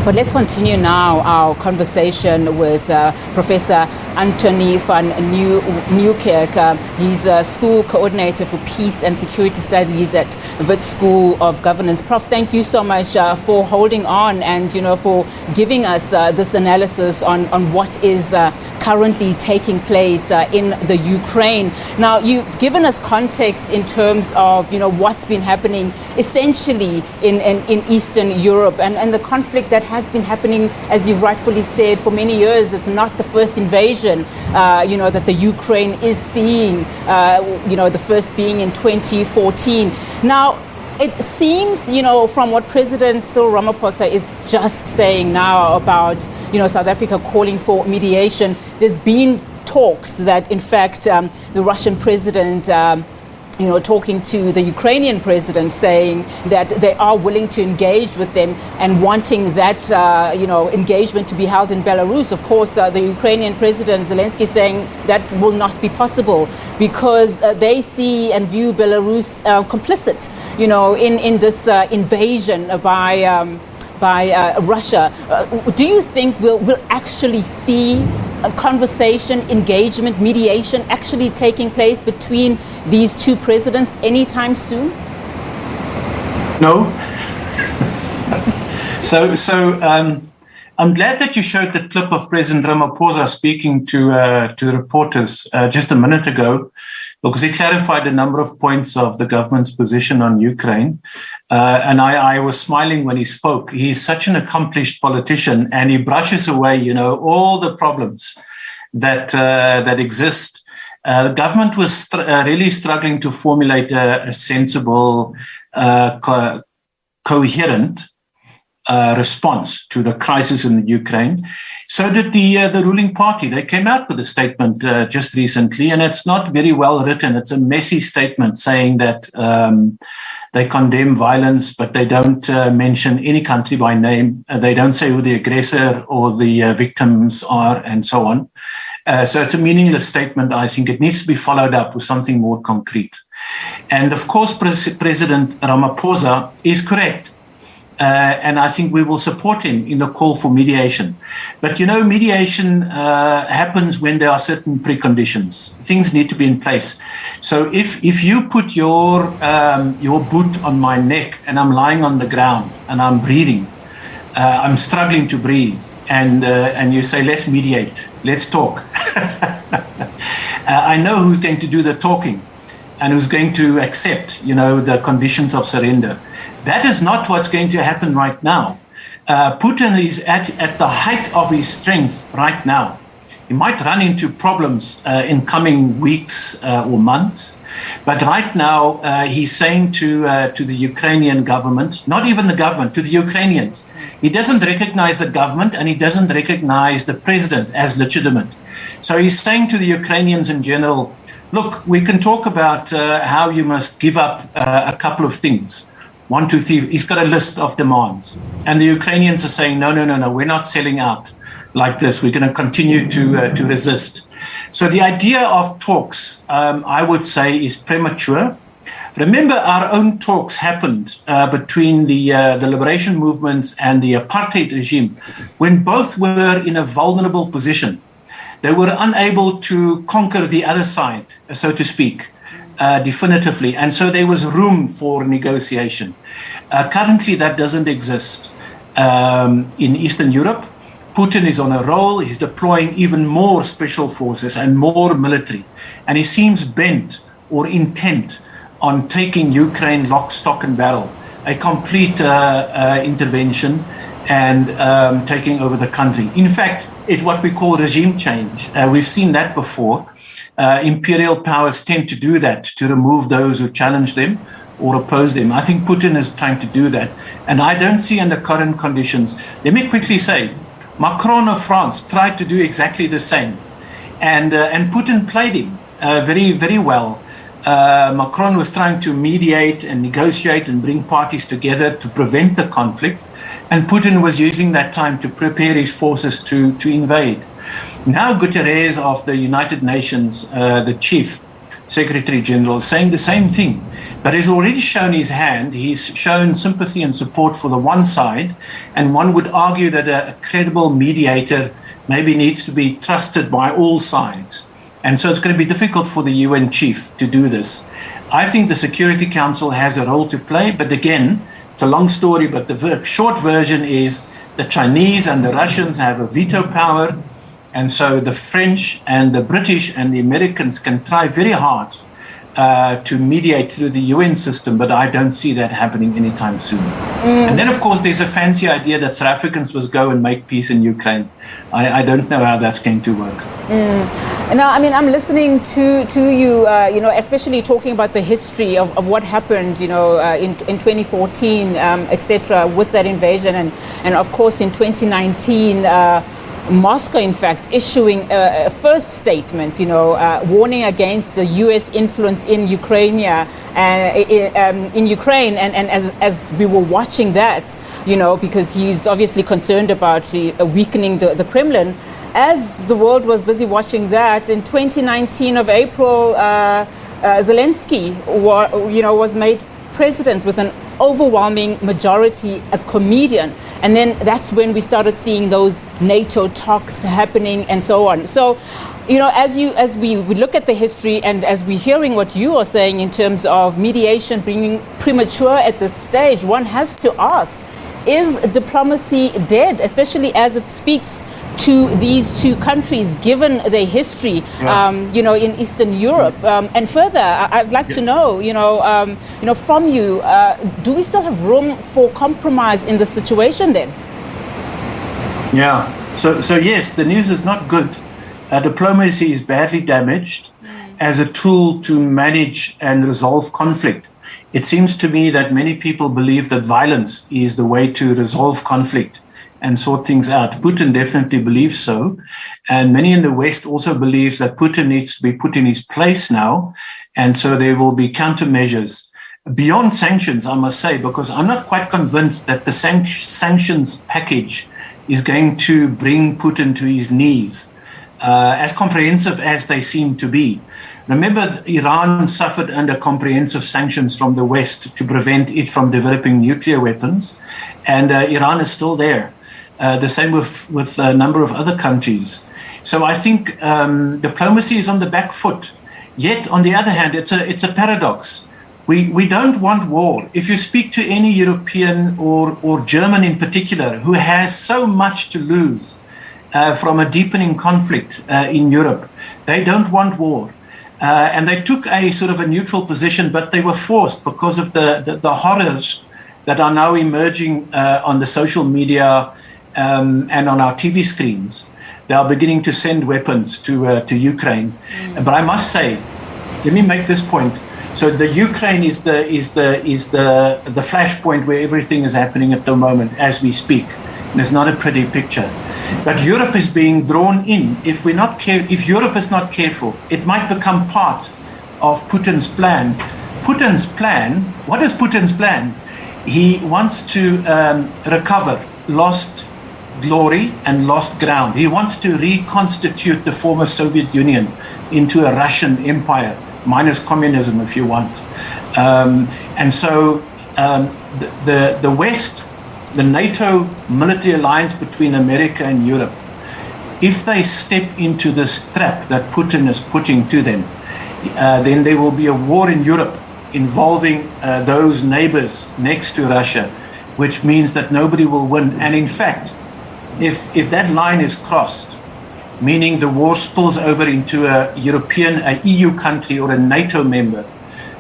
But let's continue now our conversation with Professor Anthoni Van Nieuwkerk. He's a school coordinator for peace and security studies at Wits School of Governance. Prof, thank you so much for holding on and for giving us this analysis on what is currently taking place in the Ukraine. Now, you've given us context in terms of what's been happening essentially in Eastern Europe and the conflict that has been happening, as you've rightfully said, for many years. It's not the first invasion that the Ukraine is seeing, the first being in 2014. Now, it seems, from what President Cyril Ramaphosa is just saying now about, South Africa calling for mediation, there's been talks that, in fact, the Russian president, talking to the Ukrainian president, saying that they are willing to engage with them and wanting that, engagement to be held in Belarus. Of course, the Ukrainian president, Zelensky, saying that will not be possible because they see and view Belarus complicit, in this invasion by Russia. Do you think we'll actually see a conversation, engagement, mediation actually taking place between these two presidents anytime soon? No. So I'm glad that you showed the clip of President Ramaphosa speaking to reporters just a minute ago, because he clarified a number of points of the government's position on Ukraine. And I was smiling when he spoke. He's such an accomplished politician, and he brushes away, all the problems that exist. The government was really struggling to formulate a sensible, coherent response to the crisis in Ukraine. So did the ruling party. They came out with a statement just recently, and it's not very well written. It's a messy statement saying that they condemn violence, but they don't mention any country by name. They don't say who the aggressor or the victims are, and so on. So it's a meaningless statement. I think it needs to be followed up with something more concrete. And of course, President Ramaphosa is correct. And I think we will support him in the call for mediation. But, mediation happens when there are certain preconditions. Things need to be in place. So if you put your boot on my neck and I'm lying on the ground and I'm breathing, I'm struggling to breathe, and you say, let's mediate, let's talk. I know who's going to do the talking and who's going to accept, the conditions of surrender. That is not what's going to happen right now. Putin is at the height of his strength right now. He might run into problems in coming weeks or months, but right now he's saying to the Ukrainian government, not even the government, to the Ukrainians, he doesn't recognize the government and he doesn't recognize the president as legitimate. So he's saying to the Ukrainians in general, look, we can talk about how you must give up a couple of things. 1, 2, 3, he's got a list of demands. And the Ukrainians are saying, no, we're not selling out like this. We're going to continue to resist. So the idea of talks, I would say, is premature. Remember, our own talks happened between the liberation movements and the apartheid regime when both were in a vulnerable position. They were unable to conquer the other side, so to speak. Definitively. And so there was room for negotiation. Currently, that doesn't exist in Eastern Europe. Putin is on a roll. He's deploying even more special forces and more military. And he seems bent or intent on taking Ukraine lock, stock, and barrel, a complete intervention and taking over the country. In fact, it's what we call regime change. We've seen that before. Imperial powers tend to do that, to remove those who challenge them or oppose them. I think Putin is trying to do that. And I don't see under current conditions. Let me quickly say, Macron of France tried to do exactly the same. And Putin played him very, very well. Macron was trying to mediate and negotiate and bring parties together to prevent the conflict. And Putin was using that time to prepare his forces to invade. Now Guterres of the United Nations, the chief, Secretary General, saying the same thing. But he's already shown his hand. He's shown sympathy and support for the one side. And one would argue that a credible mediator maybe needs to be trusted by all sides. And so it's going to be difficult for the UN chief to do this. I think the Security Council has a role to play. But again, it's a long story, but the short version is the Chinese and the Russians have a veto power. And so the French and the British and the Americans can try very hard to mediate through the UN system, but I don't see that happening anytime soon. And then, of course, there's a fancy idea that South Africans must go and make peace in Ukraine. I don't know how that's going to work. Now, I mean, I'm listening to you, especially talking about the history of what happened, in 2014, etc., with that invasion. And of course, in 2019, Moscow, in fact, issuing a first statement, warning against the U.S. influence in Ukraine, and as we were watching that, because he's obviously concerned about weakening the Kremlin. As the world was busy watching that, in 2019 of April, Zelensky, was made president with an overwhelming majority, a comedian. And then that's when we started seeing those NATO talks happening and so on. So, as we look at the history and as we're hearing what you are saying in terms of mediation being premature at this stage, one has to ask, is diplomacy dead, especially as it speaks to these two countries, given their history, in Eastern Europe? And further, I'd like to know, from you, do we still have room for compromise in the situation then? Yeah. So yes, the news is not good. Diplomacy is badly damaged as a tool to manage and resolve conflict. It seems to me that many people believe that violence is the way to resolve conflict and sort things out. Putin definitely believes so. And many in the West also believe that Putin needs to be put in his place now. And so there will be countermeasures beyond sanctions, I must say, because I'm not quite convinced that the sanctions package is going to bring Putin to his knees, as comprehensive as they seem to be. Remember, Iran suffered under comprehensive sanctions from the West to prevent it from developing nuclear weapons. And Iran is still there. The same with a number of other countries. So I think diplomacy is on the back foot. Yet, on the other hand, it's a paradox. We don't want war. If you speak to any European or German in particular, who has so much to lose from a deepening conflict in Europe, they don't want war. And they took a sort of a neutral position, but they were forced because of the horrors that are now emerging on the social media and on our TV screens. They are beginning to send weapons to Ukraine. But I must say, let me make this point. So the Ukraine is the flashpoint where everything is happening at the moment as we speak. And it's not a pretty picture. But Europe is being drawn in. If Europe is not careful, it might become part of Putin's plan. Putin's plan, what is Putin's plan? He wants to recover lost glory and lost ground. He wants to reconstitute the former Soviet Union into a Russian empire, minus communism if you want. And so the West, the NATO military alliance between America and Europe, if they step into this trap that Putin is putting to them, then there will be a war in Europe involving those neighbors next to Russia, which means that nobody will win. And in fact, if that line is crossed, meaning the war spills over into a EU country or a NATO member,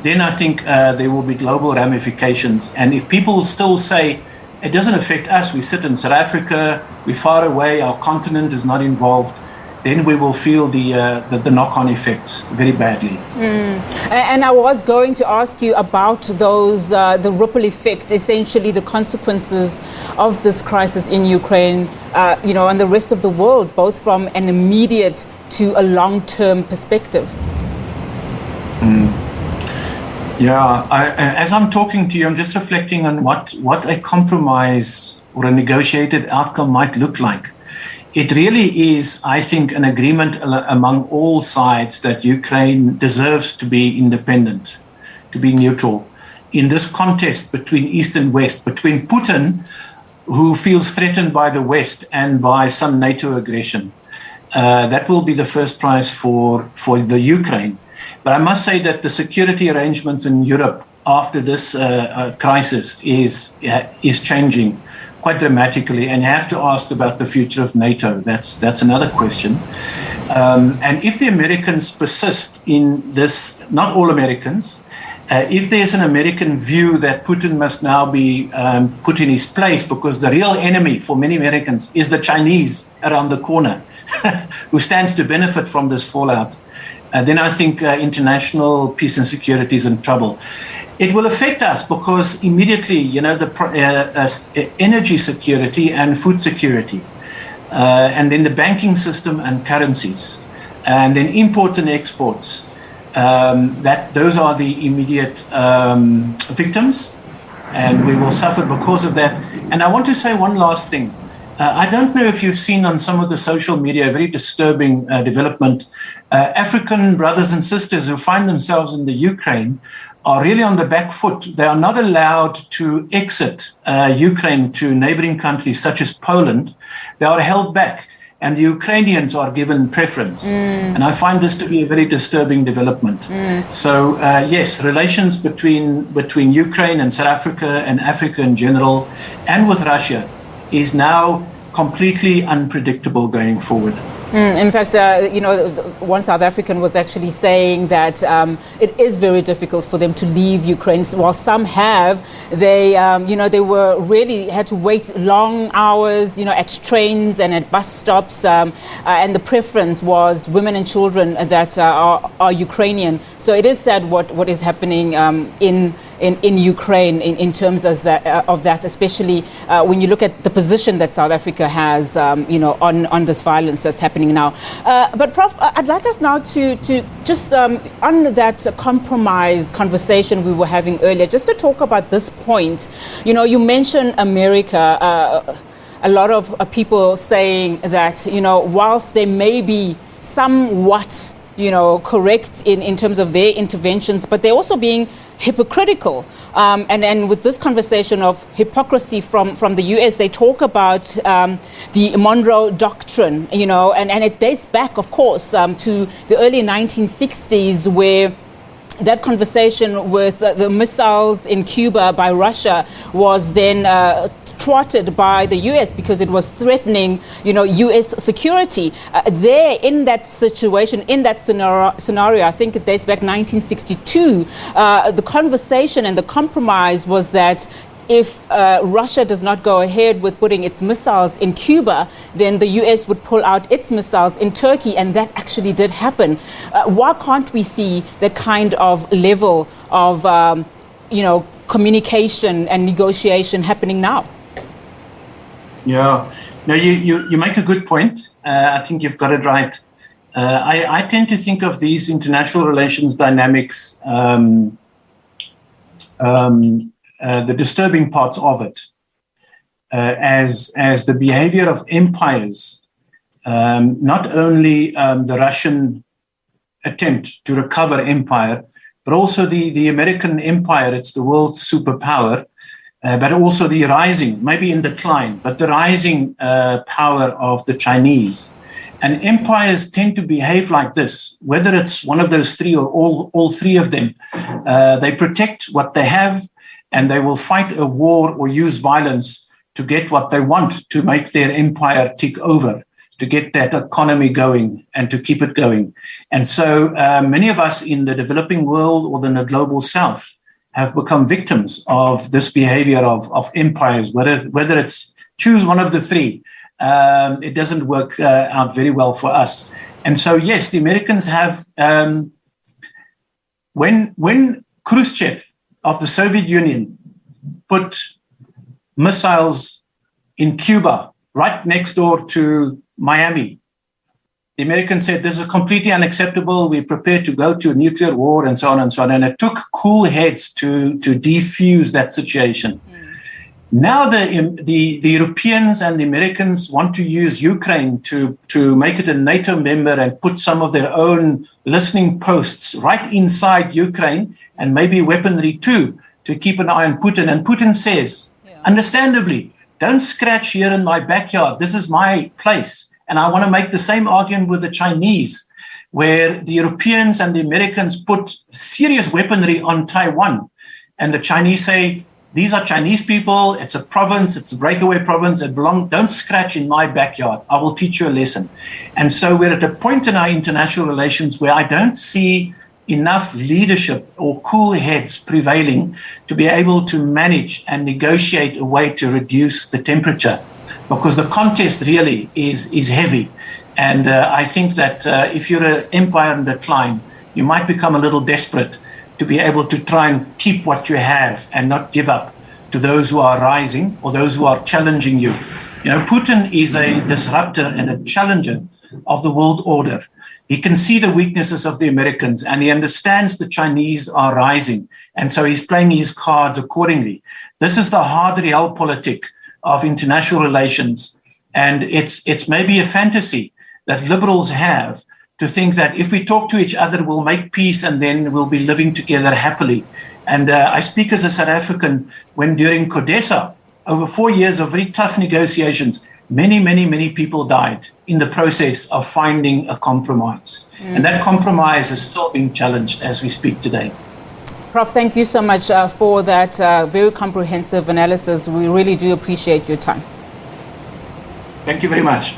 then I think there will be global ramifications. And if people still say, it doesn't affect us, we sit in South Africa, we're far away, our continent is not involved, then we will feel the knock-on effects very badly. And I was going to ask you about those, the ripple effect, essentially the consequences of this crisis in Ukraine, and the rest of the world, both from an immediate to a long-term perspective. Yeah, as I'm talking to you, I'm just reflecting on what a compromise or a negotiated outcome might look like. It really is, I think, an agreement among all sides that Ukraine deserves to be independent, to be neutral in this contest between East and West, between Putin, who feels threatened by the West and by some NATO aggression. That will be the first prize for the Ukraine. But I must say that the security arrangements in Europe after this crisis is changing quite dramatically, and you have to ask about the future of NATO. That's another question. And if the Americans persist in this, not all Americans, if there's an American view that Putin must now be put in his place because the real enemy for many Americans is the Chinese around the corner, who stands to benefit from this fallout, then I think international peace and security is in trouble. It will affect us because immediately, the energy security and food security, and then the banking system and currencies, and then imports and exports. Those are the immediate victims, and we will suffer because of that. And I want to say one last thing. I don't know if you've seen on some of the social media a very disturbing development. African brothers and sisters who find themselves in the Ukraine are really on the back foot. They are not allowed to exit Ukraine to neighboring countries such as Poland. They are held back, and the Ukrainians are given preference. And I find this to be a very disturbing development. So yes, relations between Ukraine and South Africa and Africa in general, and with Russia, is now completely unpredictable going forward. In fact, one South African was actually saying that it is very difficult for them to leave Ukraine. While some have, they were really had to wait long hours, at trains and at bus stops, and the preference was women and children that are Ukrainian. So it is sad what is happening in Ukraine in terms of that, especially when you look at the position that South Africa has, on this violence that's happening now. But Prof, I'd like us now to just on that compromise conversation we were having earlier, just to talk about this point. You mentioned America. A lot of people saying that, whilst they may be somewhat, correct in terms of their interventions, but they're also being hypocritical. And with this conversation of hypocrisy from the US, they talk about the Monroe Doctrine, and it dates back, of course, to the early 1960s, where that conversation with the missiles in Cuba by Russia was then thwarted by the US because it was threatening, US security. There, in that situation, in that scenario, I think it dates back 1962, the conversation and the compromise was that if Russia does not go ahead with putting its missiles in Cuba, then the US would pull out its missiles in Turkey, and that actually did happen. Why can't we see that kind of level of, communication and negotiation happening now? Yeah, no, you make a good point. I think you've got it right. I tend to think of these international relations dynamics, the disturbing parts of it, as the behavior of empires, not only the Russian attempt to recover empire, but also the American empire. It's the world's superpower. But also the rising, maybe in decline, but the rising power of the Chinese. And empires tend to behave like this, whether it's one of those three or all three of them. They protect what they have, and they will fight a war or use violence to get what they want, to make their empire tick over, to get that economy going and to keep it going. And so many of us in the developing world or in the global south have become victims of this behavior of empires, whether it's choose one of the three. It doesn't work out very well for us. And so, yes, the Americans have, when Khrushchev of the Soviet Union put missiles in Cuba, right next door to Miami, the Americans said, this is completely unacceptable. We're prepared to go to a nuclear war and so on and so on. And it took cool heads to defuse that situation. Now the Europeans and the Americans want to use Ukraine to make it a NATO member and put some of their own listening posts right inside Ukraine and maybe weaponry too to keep an eye on Putin. And Putin says, understandably, don't scratch here in my backyard. This is my place. And I want to make the same argument with the Chinese, where the Europeans and the Americans put serious weaponry on Taiwan. And the Chinese say, these are Chinese people. It's a province. It's a breakaway province. Don't scratch in my backyard. I will teach you a lesson. And so we're at a point in our international relations where I don't see enough leadership or cool heads prevailing to be able to manage and negotiate a way to reduce the temperature, because the contest really is heavy. And I think that if you're an empire in decline, you might become a little desperate to be able to try and keep what you have and not give up to those who are rising or those who are challenging you. You know, Putin is a disruptor and a challenger of the world order. He can see the weaknesses of the Americans and he understands the Chinese are rising. And so he's playing his cards accordingly. This is the hard realpolitik of international relations. And it's maybe a fantasy that liberals have to think that if we talk to each other, we'll make peace and then we'll be living together happily. And I speak as a South African when during CODESA, over 4 years of very tough negotiations, many people died in the process of finding a compromise. And that compromise is still being challenged as we speak today. Prof, thank you so much for that very comprehensive analysis. We really do appreciate your time. Thank you very much.